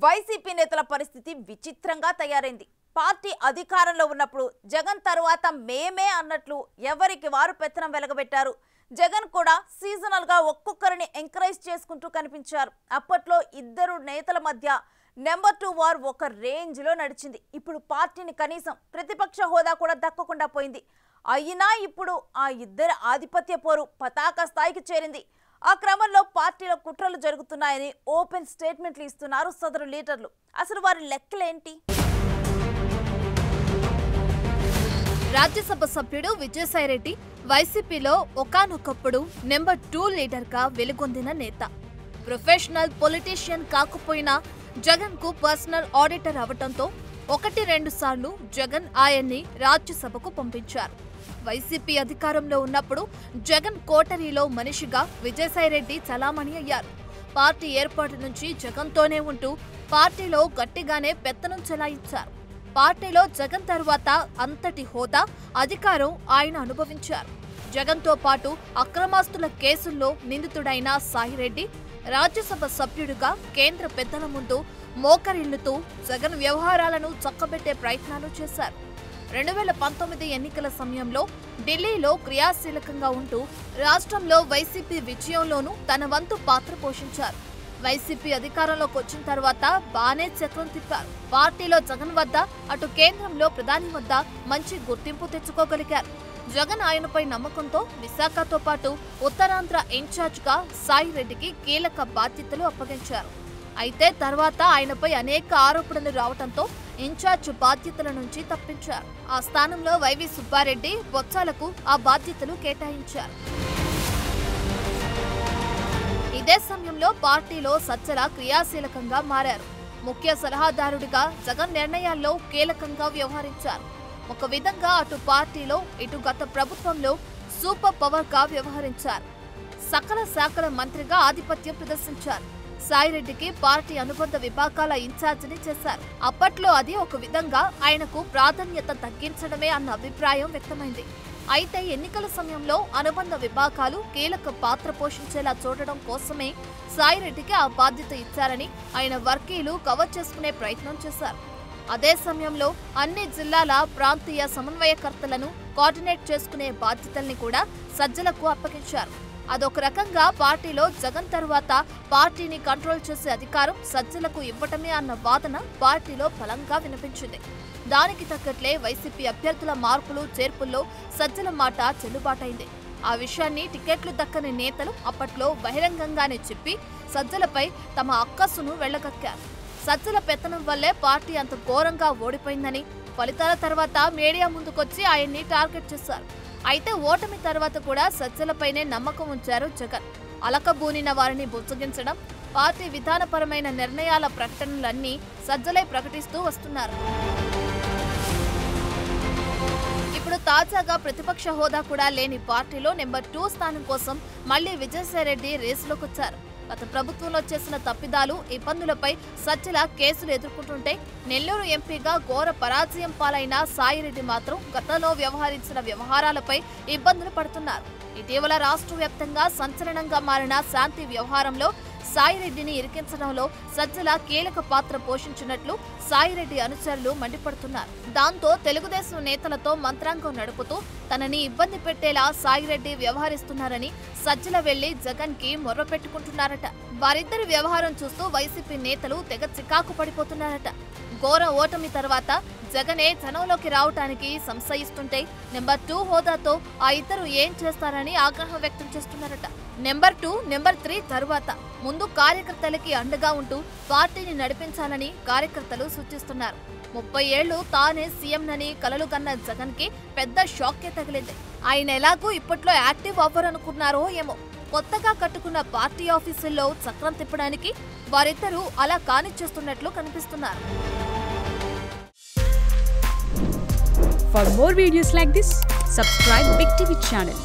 YCP నేతల పరిస్థితి విచిత్రంగా తయారైంది. పార్టీ అధికారంలో ఉన్నప్పుడు జగన్ తర్వాత మేమే అన్నట్లు ఎవరికి వారు పెత్తనం వెలగబెట్టారు. జగన్ కూడా సీజనల్ గా ఒక్కొక్కరిని ఎంకరేజ్ చేసుకుంటూ కనిపించారు. అప్పట్లో ఇద్దరు నేతల మధ్య నెంబర్ 2 వార్ ఒక రేంజ్ లో నడిచింది. ఇప్పుడు పార్టీని కనీసం ప్రతిపక్ష హోదా కూడా దక్కకుండా పోయింది. అయినా ఇప్పుడు ఆ ఇద్దరి ఆధిపత్య పోరు పతాక స్థాయికి చేరింది. ఆ క్రమంలో పార్టీలో కుట్రలు జరుగుతున్నాయని ఓపెన్ స్టేట్మెంట్లు ఇస్తున్నారు సదరు లీడర్లు. అసలు వారి లెక్కలేంటి? రాజ్యసభ సభ్యుడు విజయసాయిరెడ్డి వైసీపీలో ఒకానొకప్పుడు నెంబర్ 2 లీడర్గా వెలుగొందిన నేత. ప్రొఫెషనల్ పొలిటీషియన్ కాకపోయినా జగన్ కు పర్సనల్ ఆడిటర్ అవటంతో 1-2 సార్లు జగన్ ఆయన్ని రాజ్యసభకు పంపించారు. వైసీపీ అధికారంలో ఉన్నప్పుడు జగన్ కోటరీలో మనిషిగా విజయసాయిరెడ్డి చలామణి అయ్యారు. పార్టీ ఏర్పాటు నుంచి జగన్తోనే ఉంటూ పార్టీలో గట్టిగానే పెత్తనం చెలాయించారు. పార్టీలో జగన్ తరువాత అంతటి హోదా, అధికారం ఆయన అనుభవించారు. జగన్తో పాటు అక్రమాస్తుల కేసుల్లో నిందితుడైన సాయిరెడ్డి రాజ్యసభ సభ్యుడిగా కేంద్ర పెద్దల ముందు మోకరిల్లుతూ జగన్ వ్యవహారాలను చక్కబెట్టే ప్రయత్నాలు చేశారు. 2019 ఎన్నికల సమయంలో ఢిల్లీలో క్రియాశీలకంగా ఉంటూ రాష్ట్రంలో వైసీపీ విజయంలోనూ తన వంతు పాత్ర పోషించారు. వైసీపీ అధికారంలోకి వచ్చిన తర్వాత బానే చక్రం తిప్పారు. పార్టీలో జగన్ వద్ద, అటు కేంద్రంలో ప్రధాని వద్ద మంచి గుర్తింపు తెచ్చుకోగలిగారు. జగన్ ఆయనపై నమ్మకంతో విశాఖతో పాటు ఉత్తరాంధ్ర ఇన్ఛార్జ్గా సాయిరెడ్డికి కీలక బాధ్యతలు అప్పగించారు. అయితే తర్వాత ఆయనపై అనేక ఆరోపణలు రావడంతో ఇన్ఛార్జ్ బాధ్యతల నుంచి తప్పించారు. ఆ స్థానంలో వైవి సుబ్బారెడ్డి, బొత్సాలకు ఆ బాధ్యతలు కేటాయించారు. ఇదే సమయంలో పార్టీలో సజ్జల క్రియాశీలకంగా మారారు. ముఖ్య సలహాదారుడిగా జగన్ నిర్ణయాల్లో కీలకంగా వ్యవహరించారు. ఒక విధంగా అటు పార్టీలో ఇటు గత ప్రభుత్వంలో సూపర్ పవర్ గా వ్యవహరించారు. సకల శాఖల మంత్రిగా ఆధిపత్యం ప్రదర్శించారు. సాయిరెడ్డికి పార్టీ అనుబంధ విభాగాల ఇన్ఛార్జిని చేశారు. అప్పట్లో అది ఒక విధంగా ఆయనకు ప్రాధాన్యత తగ్గించడమే అన్న అభిప్రాయం వ్యక్తమైంది. అయితే ఎన్నికల సమయంలో అనుబంధ విభాగాలు కీలక పాత్ర పోషించేలా చూడడం కోసమే సాయిరెడ్డికి ఆ బాధ్యత ఇచ్చారని ఆయన వర్గీయులు కవర్ చేసుకునే ప్రయత్నం చేశారు. అదే సమయంలో అన్ని జిల్లాల ప్రాంతీయ సమన్వయకర్తలను కోఆర్డినేట్ చేసుకునే బాధ్యతల్ని కూడా సజ్జలకు అప్పగించారు. అదొక రకంగా పార్టీలో జగన్ తరువాత పార్టీని కంట్రోల్ చేసే అధికారం సజ్జలకు ఇవ్వటమే అన్న వాదన పార్టీలో బలంగా వినిపించింది. దానికి తగ్గట్లే వైసీపీ అభ్యర్థుల మార్పులు చేర్పుల్లో సజ్జల మాట చెల్లుబాటైంది. ఆ విషయాన్ని టికెట్లు దక్కని నేతలు అప్పట్లో బహిరంగంగానే చెప్పి సజ్జలపై తమ అక్కసును వెళ్లగక్కారు. సజ్జల పెత్తనం వల్లే పార్టీ అంత ఘోరంగా ఓడిపోయిందని, ఫలితాల తర్వాత మీడియా ముందుకొచ్చి ఆయన్ని టార్గెట్ చేశారు. అయితే ఓటమి తర్వాత కూడా సజ్జలపైనే నమ్మకం ఉంచారు జగన్. అలకబూనిన వారిని బుజ్జగించడం, పార్టీ విధానపరమైన నిర్ణయాల ప్రకటనలన్నీ సజ్జలై ప్రకటిస్తూ వస్తున్నారు. ఇప్పుడు తాజాగా ప్రతిపక్ష హోదా కూడా లేని పార్టీలో నెంబర్ 2 స్థానం కోసం మళ్లీ విజయసాయిరెడ్డి రేసులోకి వచ్చారు. గత ప్రభుత్వంలో చేసిన తప్పిదాలు, ఇబ్బందులపై సజ్జల కేసులు ఎదుర్కొంటుంటే నెల్లూరు ఎంపీగా ఘోర పరాజయం పాలైన సాయిరెడ్డి మాత్రం గతంలో వ్యవహరించిన వ్యవహారాలపై ఇబ్బందులు పడుతున్నారు. ఇటీవల రాష్ట్ర వ్యాప్తంగా సంచలనంగా మారిన శాంతి వ్యవహారంలో సాయిరెడ్డిని ఇరికించడంలో సజ్జల కీలక పాత్ర పోషించినట్లు సాయిరెడ్డి అనుచరులు మండిపడుతున్నారు. దాంతో తెలుగుదేశం నేతలతో మంత్రాంగం నడుపుతూ తనని ఇబ్బంది పెట్టేలా సాయిరెడ్డి వ్యవహరిస్తున్నారని సజ్జల వెళ్లి జగన్ కి మొర్ర పెట్టుకుంటున్నారట. వారిద్దరి వ్యవహారం చూస్తూ వైసీపీ నేతలు తెగ చికాకు పడిపోతున్నారట. ఘోర ఓటమి తర్వాత జగనే జనంలోకి రావటానికి సంశయిస్తుంటే నెంబర్ 2 హోదాతో ఆ ఇద్దరు ఏం చేస్తారని ఆగ్రహం వ్యక్తం చేస్తున్నారట. నెంబర్ 2, నెంబర్ 3 తరువాత ముందు కార్యకర్తలకి అండగా ఉంటూ పార్టీని నడిపించాలని కార్యకర్తలు సూచిస్తున్నారు. 30 ఏళ్లు తానే సీఎంనని కలలు కన్న జగన్ కి పెద్ద షాకే తగిలింది. ఆయన ఎలాగూ ఇప్పట్లో యాక్టివ్ అవ్వరనుకున్నారో ఏమో, కొత్తగా కట్టుకున్న పార్టీ ఆఫీసుల్లో చక్రం తిప్పడానికి వారిద్దరూ అలా కానిచ్చేస్తున్నట్లు కనిపిస్తున్నారు. For more videos like this, subscribe Big TV channel.